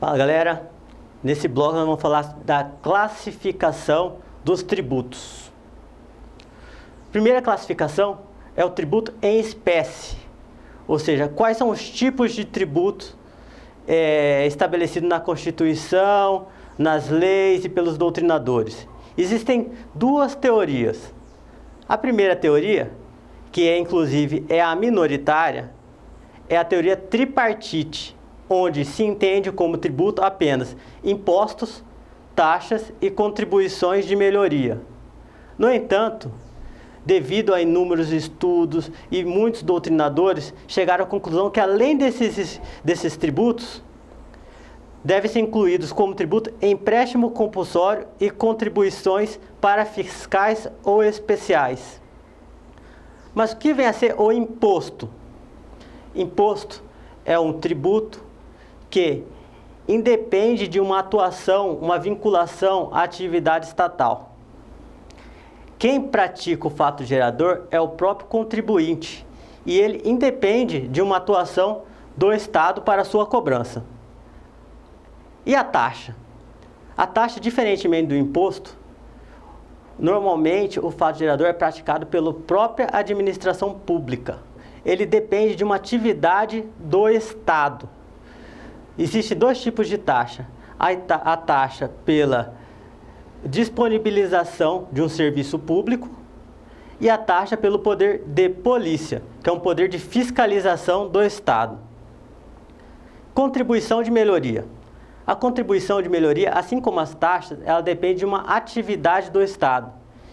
Fala galera, nesse bloco nós vamos falar da classificação dos tributos. Primeira classificação é o tributo em espécie, ou seja, quais são os tipos de tributos estabelecidos na Constituição, nas leis e pelos doutrinadores. Existem duas teorias. A primeira teoria, que inclusive é a minoritária, é a teoria tripartite, onde se entende como tributo apenas impostos, taxas e contribuições de melhoria. No entanto, devido a inúmeros estudos e muitos doutrinadores chegaram à conclusão que além desses tributos, devem ser incluídos como tributo empréstimo compulsório e contribuições para fiscais ou especiais. Mas o que vem a ser o imposto? Imposto é um tributo que independe de uma atuação, uma vinculação à atividade estatal. Quem pratica o fato gerador é o próprio contribuinte e ele independe de uma atuação do Estado para sua cobrança. E a taxa? A taxa, diferentemente do imposto, normalmente o fato gerador é praticado pela própria administração pública. Ele depende de uma atividade do Estado. Existem dois tipos de taxa. A taxa pela disponibilização de um serviço público e a taxa pelo poder de polícia, que é um poder de fiscalização do Estado. Contribuição de melhoria. A contribuição de melhoria, assim como as taxas, ela depende de uma atividade do Estado.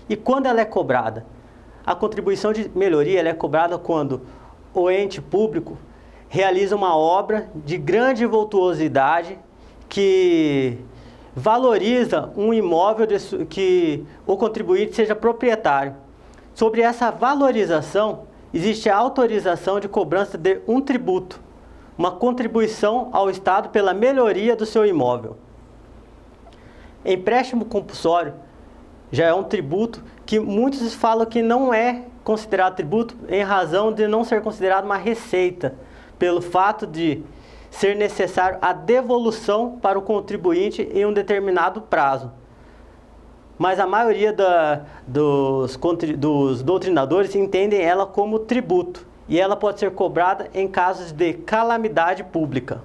E quando ela é cobrada? A contribuição de melhoria ela é cobrada quando o ente público realiza uma obra de grande vultuosidade que valoriza um imóvel que o contribuinte seja proprietário. Sobre essa valorização, existe a autorização de cobrança de um tributo, uma contribuição ao Estado pela melhoria do seu imóvel. Empréstimo compulsório já é um tributo que muitos falam que não é considerado tributo em razão de não ser considerado uma receita, pelo fato de ser necessário a devolução para o contribuinte em um determinado prazo. Mas a maioria dos doutrinadores entendem ela como tributo e ela pode ser cobrada em casos de calamidade pública.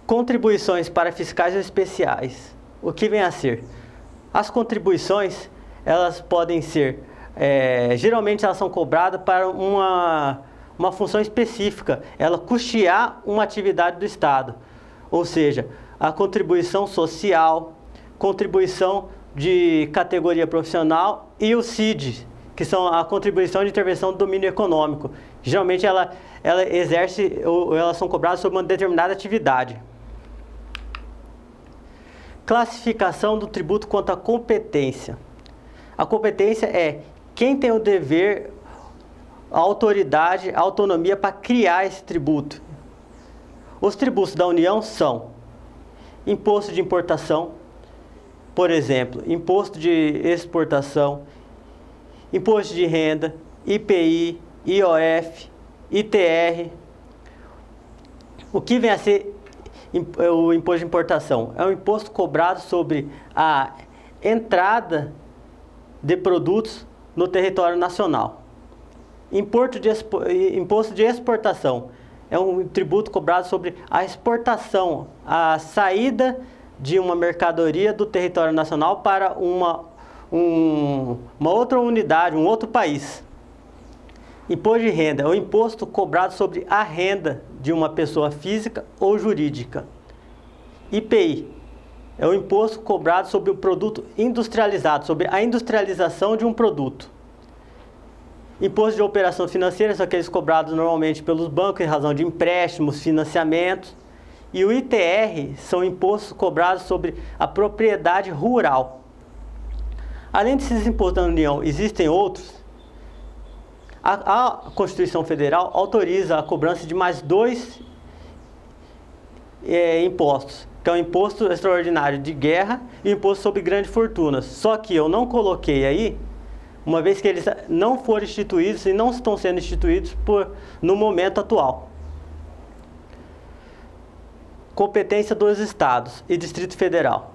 Contribuições para fiscais especiais. O que vem a ser? As contribuições, elas podem ser, geralmente elas são cobradas para uma função específica, ela custear uma atividade do Estado, ou seja, a contribuição social, contribuição de categoria profissional e o CID, que são a contribuição de intervenção do domínio econômico. Geralmente ela exerce, ou elas são cobradas sobre uma determinada atividade. Classificação do tributo quanto à competência. A competência é quem tem o dever, a autoridade, a autonomia para criar esse tributo. Os tributos da União são imposto de importação, por exemplo, imposto de exportação, imposto de renda, IPI, IOF, ITR. O que vem a ser o imposto de importação? É um imposto cobrado sobre a entrada de produtos no território nacional. Imposto de exportação é um tributo cobrado sobre a exportação, a saída de uma mercadoria do território nacional para uma outra unidade, um outro país. Imposto de renda é o imposto cobrado sobre a renda de uma pessoa física ou jurídica. IPI é o imposto cobrado sobre o produto industrializado, sobre a industrialização de um produto. Imposto de operação financeira são aqueles cobrados normalmente pelos bancos em razão de empréstimos, financiamentos. E o ITR são impostos cobrados sobre a propriedade rural. Além desses impostos da União, existem outros. A Constituição Federal autoriza a cobrança de mais dois impostos, que é o imposto extraordinário de guerra e o imposto sobre grandes fortunas. Só que eu não coloquei aí, uma vez que eles não foram instituídos e não estão sendo instituídos no momento atual. Competência dos Estados e Distrito Federal.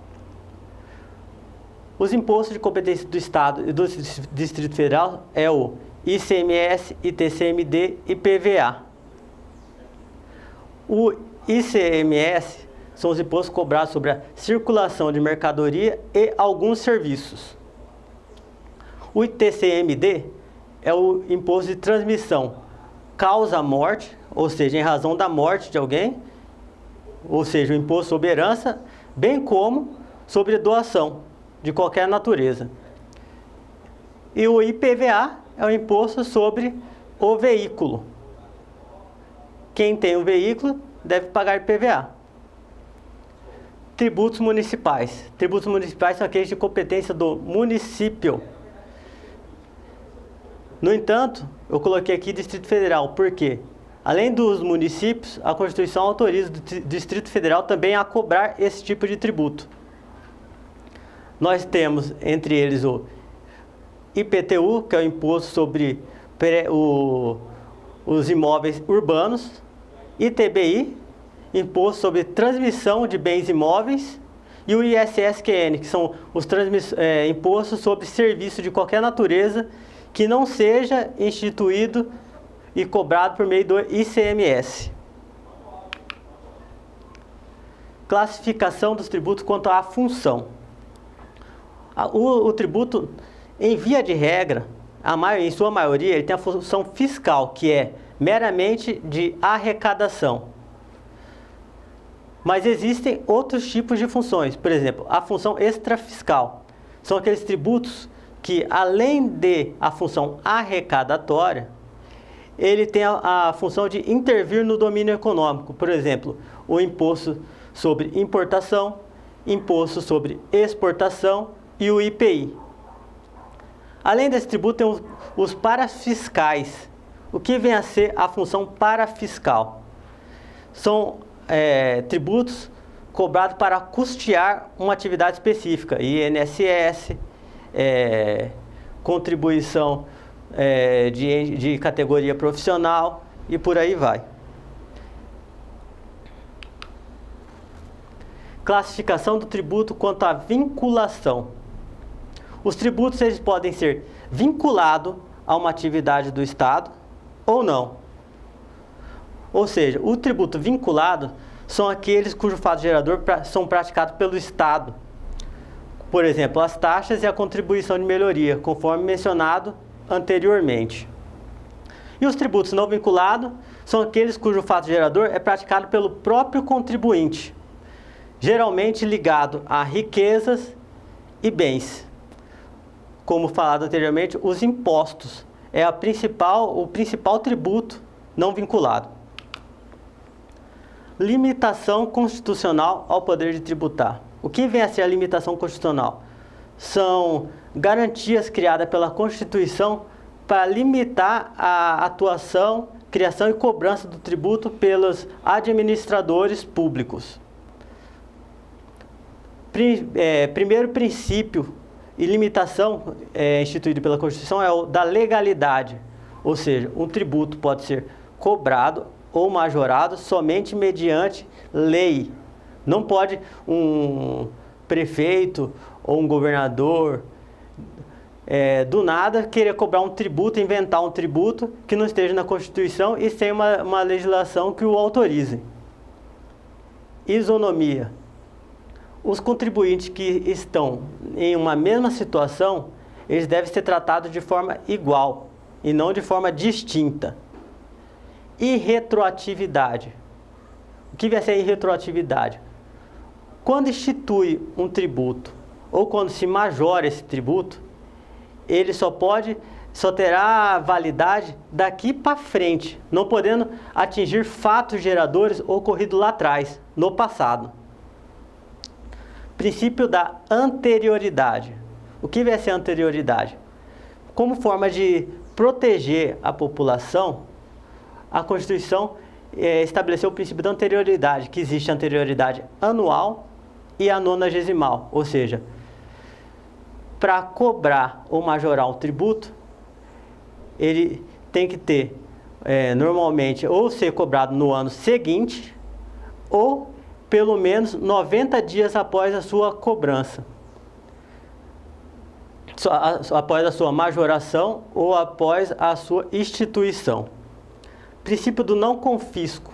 Os impostos de competência do Estado e do Distrito Federal é o ICMS, ITCMD e PVA. O ICMS são os impostos cobrados sobre a circulação de mercadoria e alguns serviços. O ITCMD é o imposto de transmissão causa morte, ou seja, em razão da morte de alguém, ou seja, o imposto sobre herança, bem como sobre doação de qualquer natureza. E o IPVA é o imposto sobre o veículo. Quem tem um veículo deve pagar IPVA. Tributos municipais. Tributos municipais são aqueles de competência do município. No entanto, eu coloquei aqui Distrito Federal, porque além dos municípios, a Constituição autoriza o Distrito Federal também a cobrar esse tipo de tributo. Nós temos entre eles o IPTU, que é o Imposto sobre os Imóveis Urbanos, ITBI, Imposto sobre Transmissão de Bens Imóveis, e o ISSQN, que são os impostos sobre serviço de qualquer natureza que não seja instituído e cobrado por meio do ICMS. Classificação dos tributos quanto à função. O tributo, em via de regra, em sua maioria, ele tem a função fiscal, que é meramente de arrecadação. Mas existem outros tipos de funções. Por exemplo, a função extrafiscal. São aqueles tributos que, além de a função arrecadatória, ele tem a função de intervir no domínio econômico. Por exemplo, o imposto sobre importação, imposto sobre exportação e o IPI. Além desse tributo, tem os parafiscais. O que vem a ser a função parafiscal? São tributos cobrados para custear uma atividade específica, INSS, contribuição de categoria profissional e por aí vai. Classificação do tributo quanto à vinculação. Os tributos eles podem ser vinculados a uma atividade do Estado ou não. Ou seja, o tributo vinculado são aqueles cujo fato gerador são praticados pelo Estado. Por exemplo, as taxas e a contribuição de melhoria, conforme mencionado anteriormente. E os tributos não vinculados são aqueles cujo fato gerador é praticado pelo próprio contribuinte, geralmente ligado a riquezas e bens. Como falado anteriormente, os impostos é o principal tributo não vinculado. Limitação constitucional ao poder de tributar. O que vem a ser a limitação constitucional? São garantias criadas pela Constituição para limitar a atuação, criação e cobrança do tributo pelos administradores públicos. Primeiro princípio e limitação instituído pela Constituição é o da legalidade, ou seja, um tributo pode ser cobrado ou majorado somente mediante lei. Não pode um prefeito ou um governador do nada querer cobrar um tributo, inventar um tributo que não esteja na Constituição e sem uma legislação que o autorize. Isonomia. Os contribuintes que estão em uma mesma situação, eles devem ser tratados de forma igual e não de forma distinta. Irretroatividade. O que vai ser irretroatividade? Quando institui um tributo ou quando se majora esse tributo, ele só terá validade daqui para frente, não podendo atingir fatos geradores ocorridos lá atrás, no passado. Princípio da anterioridade. O que vai ser anterioridade? Como forma de proteger a população, a Constituição estabeleceu o princípio da anterioridade, que existe a anterioridade anual e a nonagesimal, ou seja, para cobrar ou majorar o tributo, ele tem que ter, normalmente, ou ser cobrado no ano seguinte, ou pelo menos 90 dias após a sua cobrança, após a sua majoração ou após a sua instituição. Princípio do não confisco.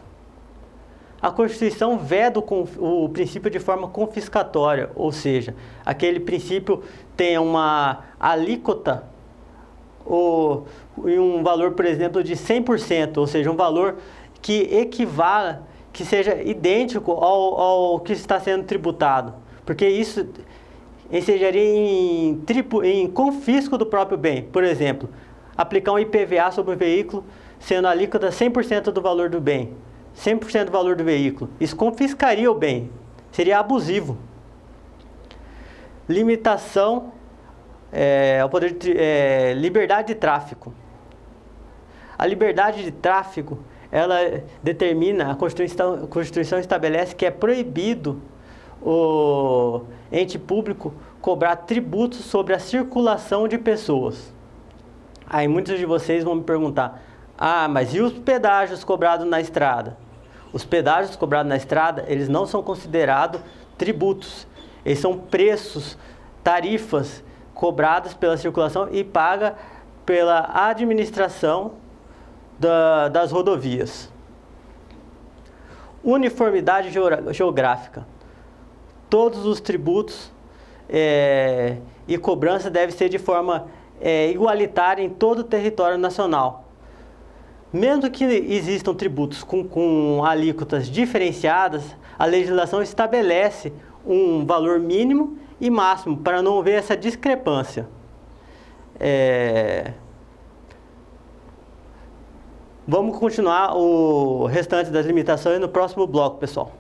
A Constituição veda o princípio de forma confiscatória, ou seja, aquele princípio tem uma alíquota e um valor, por exemplo, de 100%, ou seja, um valor que equivala, que seja idêntico ao que está sendo tributado, porque isso ensejaria em confisco do próprio bem. Por exemplo, aplicar um IPVA sobre o veículo, sendo a alíquota 100% do valor do bem, 100% do valor do veículo. Isso confiscaria o bem, seria abusivo. Limitação ao poder liberdade de tráfico. A liberdade de tráfico, ela determina, a Constituição estabelece que é proibido o ente público cobrar tributos sobre a circulação de pessoas. Aí muitos de vocês vão me perguntar: ah, mas e os pedágios cobrados na estrada? Os pedágios cobrados na estrada, eles não são considerados tributos. Eles são preços, tarifas cobradas pela circulação e paga pela administração das rodovias. Uniformidade geográfica. Todos os tributos e cobrança devem ser de forma igualitária em todo o território nacional. Mesmo que existam tributos com alíquotas diferenciadas, a legislação estabelece um valor mínimo e máximo para não haver essa discrepância. Vamos continuar o restante das limitações no próximo bloco, pessoal.